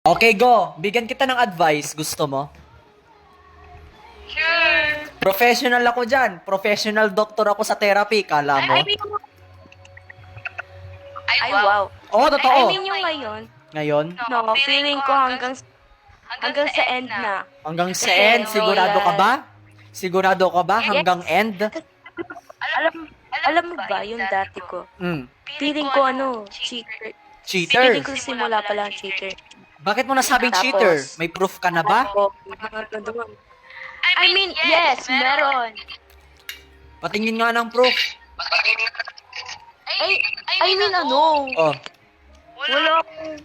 Okay, go. Bigyan kita ng advice. Gusto mo? Sure. Professional ako dyan. Professional doctor ako sa therapy. Kala mo? I mean, ay, wow. Oo, I totoo. mean yung ngayon. Ngayon? No, feeling ko hanggang sa end na. Hanggang sa Kasi, end? Sigurado ka ba? Sigurado ka ba? Yes. Hanggang end? Alam mo ba yung dati ko? Feeling ko cheater. Cheater? Feeling ko simula pa lang cheater. Bakit mo nasabing Tapos- cheater? May proof ka na ba? Oo, mga ganun. I mean, yes, meron. Patingin nga ng proof. I mean, Oh, wala akong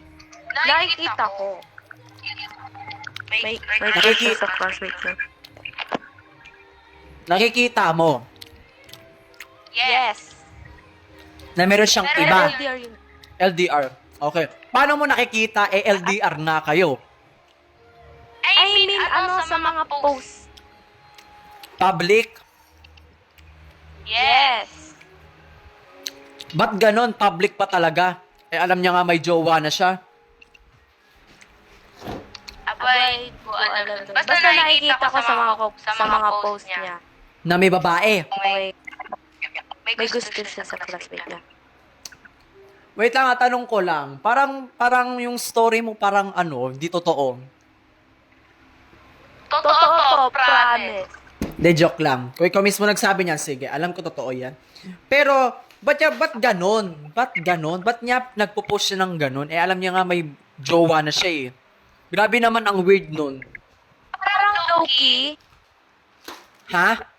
nakikita ko. May Nakiki- sa classmate niya. nakikita mo Yes. na meron siyang iba. LDR yun. LDR. Okay. Paano mo nakikita LDR na kayo? I mean, sa mga posts. Public? Yes. Ba't ganon? Public pa talaga? Alam niya nga may jowa na siya. Abay, ko alam. Basta nakikita ko sa mga post niya. Na may babae. May gusto siya sa classmate niya. Wait lang, tanong ko lang. Parang yung story mo parang hindi totoo. Totoo to, promise. De joke lang. Kung ikaw mismo nagsabi niyan, sige, alam ko totoo yan. Pero, ba't ganon? Ba't niya nagpo-post siya ng ganon? Alam niya nga may jowa na siya eh. Grabe naman ang weird nun. Parang low-key. Ha?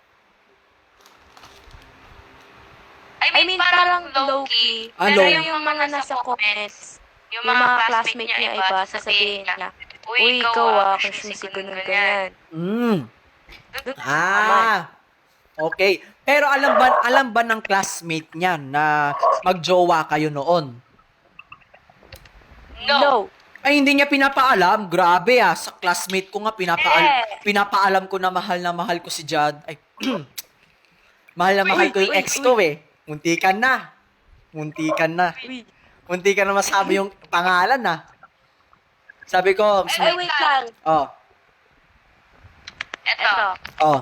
I mean, parang low-key. Ah, Pero low. yung mga nasa comments, yung mga classmate niya iba, sasabihin nila, uy, ikaw kasi si ganun-ganyan. Okay. Pero alam ba ng classmate niya na magjowa kayo noon? No. Ay, hindi niya pinapaalam. Grabe sa classmate ko nga pinapaalam ko na mahal ko si Jad. Ay, mahal na mahal ko yung ex ko eh. Muntikan na. Muntikan na masabi yung pangalan na. Sabi ko, Ay, wait lang. oh, Eto. oh.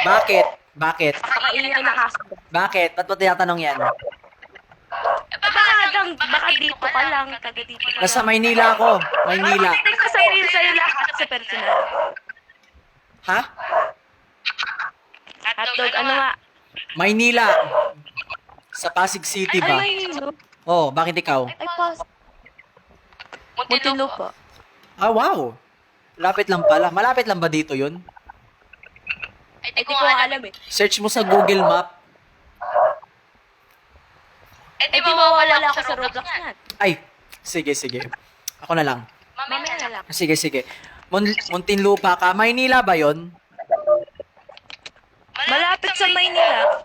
Bakit? Makaingay na kaso. Bakit? Ba't mo tinatanong yan? Baka dito ka lang, taga dito ka lang. Nasa Maynila ako. Maynila. Hindi ko sabihin sa'yo lahat sa personal. Ha? Hotdog, ano nga? Maynila. Sa Pasig City Ano ba? yung Oh, bakit ikaw? Ay, pas. Muntinlupa. Ah, wow. Lapit lang pala. Malapit lang ba dito yun? Ay, di ko alam eh. Search mo sa Google Map. Di mawawala ako sa Roblox na. Ay, sige. Ako na lang. Mamaya na lang. Sige. Muntinlupa ka. Maynila ba yon? Malapit sa Maynila.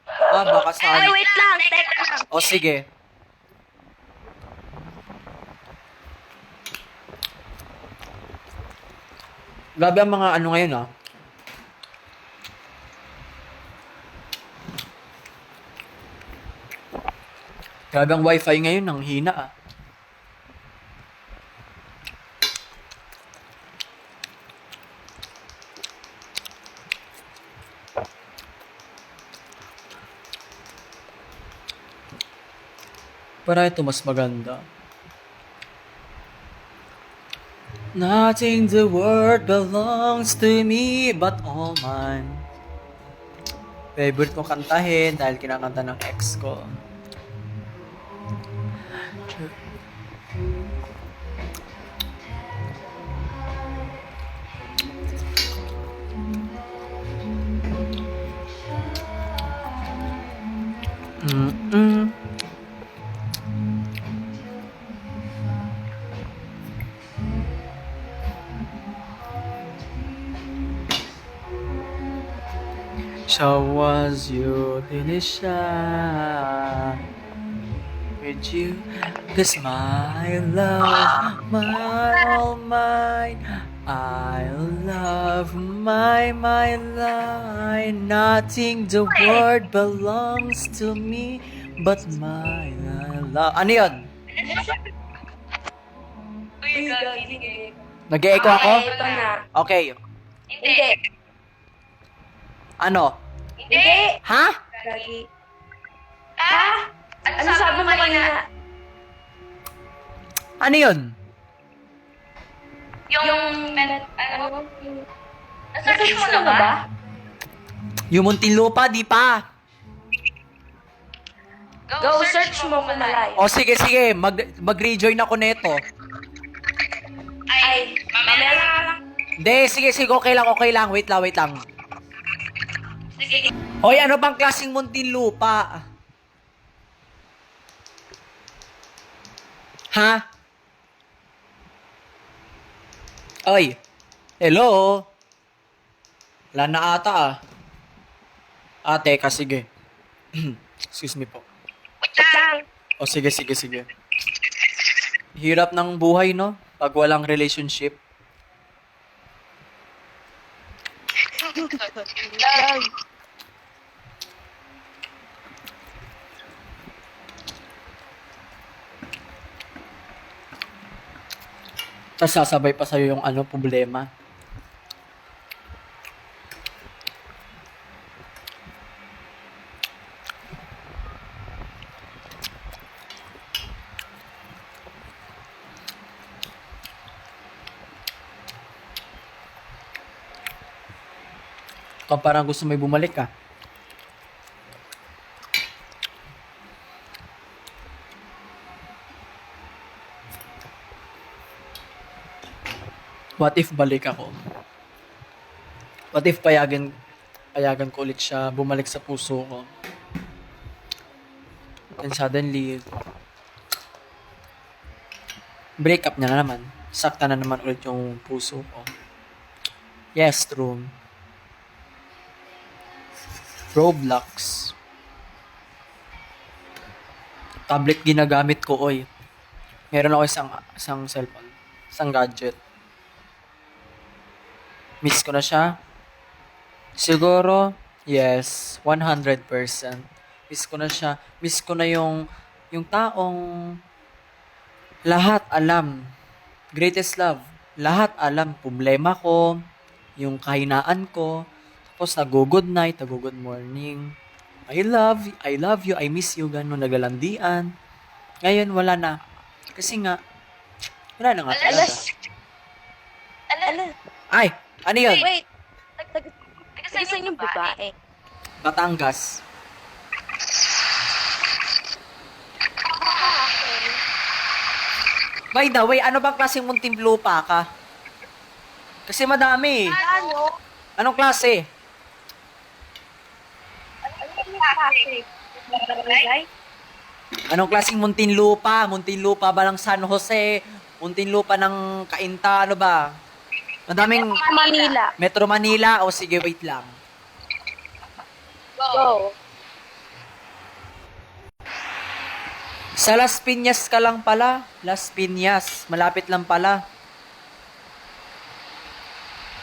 Ah, baka Ay, saan. wait lang. Teka lang. O, sige. Grabe ang mga ngayon Grabe ang wifi ngayon, ang hina Para ito mas maganda. Nothing in the world belongs to me but all mine. Favorite ko kantahin dahil kinakanta ng ex ko. So was you delicious with you? 'Cause my love, my all mine, I love my line. Nothing the world belongs to me But my love. Ano yun? Uy, gagi. Nag-e-echo ako? Okay, ito na. Okay. Hindi. Ano? Hindi. Ha? Gagi. Ah? Ano sabi mo kanina? Ano yun? Yung ano? Nasearch mo na ba? Yung Muntinlupa, di pa. Go search mo kung malayo. O sige, sige. Mag-rejoin ako neto. Ay, mamaya lang. Hindi, sige, sige. Okay lang, okay lang. Wait lang, wait lang. Sige. Hoy, ano bang klaseng Muntinlupa? Ha? Oy. Hello? Wala na ata ah. Teka, sige. Excuse me po. Wait lang. O sige, sige, sige. Hirap ng buhay, no? Pag walang relationship. Tapos sasabay pa sa'yo yung ano, problema. Kung parang gusto may bumalik ka. What if balik ako? What if payagan ko ulit siya bumalik sa puso ko? And suddenly, break up niya na naman. Sakta na naman ulit yung puso ko. Yes, true. Roblox. Tablet ginagamit ko, oy. Meron ako isang cellphone. Isang gadget. Miss ko na siya. Siguro, yes, 100%. Miss ko na siya. Miss ko na yung taong lahat alam. Greatest love. Lahat alam. Problema ko, yung kahinaan ko. Tapos nag-good night, nag-good morning. I love you, I miss you, gano'n, naglalandian. Ngayon, wala na. Kasi nga, wala na nga talaga. Ala. Ay, ano yun? Wait. Tagasan yung babae. Batangas. By the way, ano bang klaseng Muntinlupa ka? Kasi madami eh. Ano? Anong klase? Anong klaseng Muntinlupa? Muntinlupa ba ng San Jose? Muntinlupa ng Cainta? Ano ba? Madaming Manila. Metro Manila? O sige, wait lang. Go. Sa Las Piñas ka lang pala. Las Piñas. Malapit lang pala.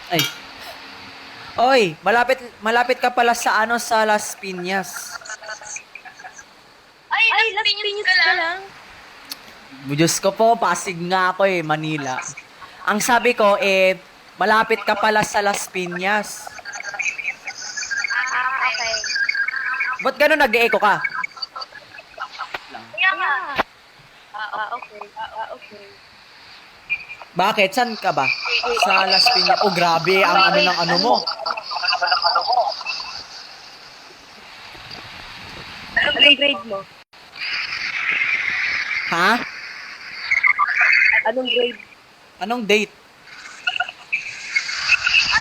Ay. Oy, malapit ka pala sa sa Las Piñas. Ay, Las Piñas ka lang. Diyos ko po, Pasig nga ako Manila. Ang sabi ko malapit ka pala sa Las Piñas. Okay. Ba't gano'n nag-e-echo ka? Kaya nga. Okay. Bakit? San ka ba? Sa Las Piñas. Oh, grabe. Ang ano ng ano mo. Anong grade mo? Ha? Anong grade? Anong date?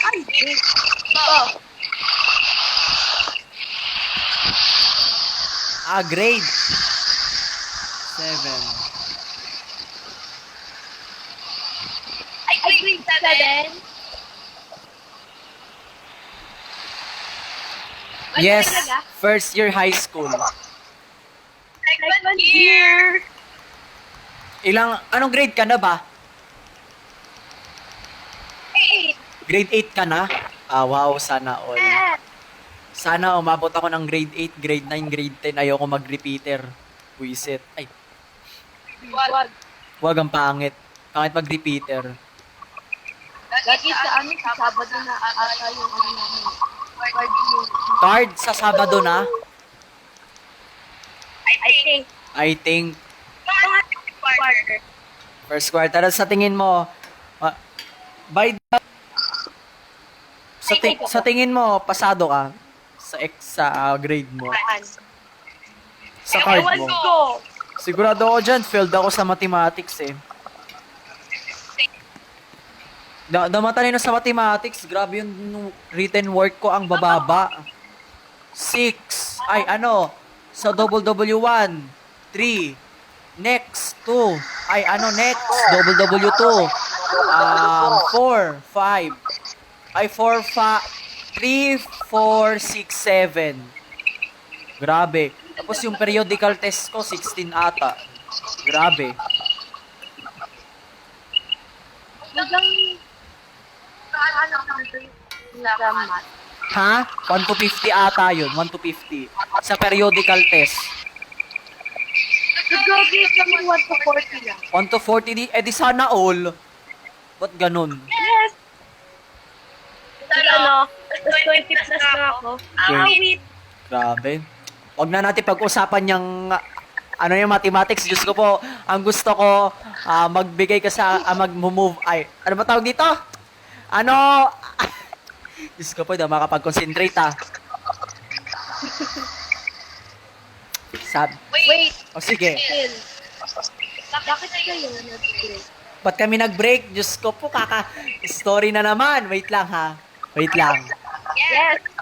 Ay, grade. Oh. Grade 7. Ay, grade 7? Yes, first year high school. Second year. Anong grade ka na ba? 8. Grade 8 ka na? Wow, sana all. Sana umabot ako ng grade 8, grade 9, grade 10. Ayoko mag-repeater. Buisit. Ay, Wag. wag ang pangit. Pangit mag-repeater. Lagi sa Sabado na ata yung namin. Card sa Sabado na? I think. I think Mga quarter. first quarter. Sa tingin mo, by the, sa tingin mo, pasado ka sa grade mo, sa card Ewan mo. ko. Sigurado ako dyan, failed ako sa mathematics eh. Matalino sa mathematics, grabe yung written work ko, ang bababa. 6, ay ano, sa WW1, 3, next, 2, ay ano, next, WW2, 4, 5, ay 4, 3, 4, 6, 7. Grabe. Tapos yung periodical test ko, 16 ata. Grabe. Hanggang sa math. Ha? 1 to 50 ata yun. 1 to 50. Sa periodical test. Grabe kami 1 to 40 lang. 1 to 40 di, di sana all. Ba't ganun? Yes! Ano? 20 plus na ako. Awit! Grabe. Huwag na natin pag-usapan yung ano yung mathematics. Diyos ko po, ang gusto ko, magbigay ka sa, mag-move, ay, ano ba tawag dito? Ano? Diyos ko po, hindi ako makapag-concentrate Wait! O sige. Chill. Bakit kayo nag-break? Ba't kami nag-break? Diyos ko po, story na naman. Wait lang ha. Wait lang. Yes!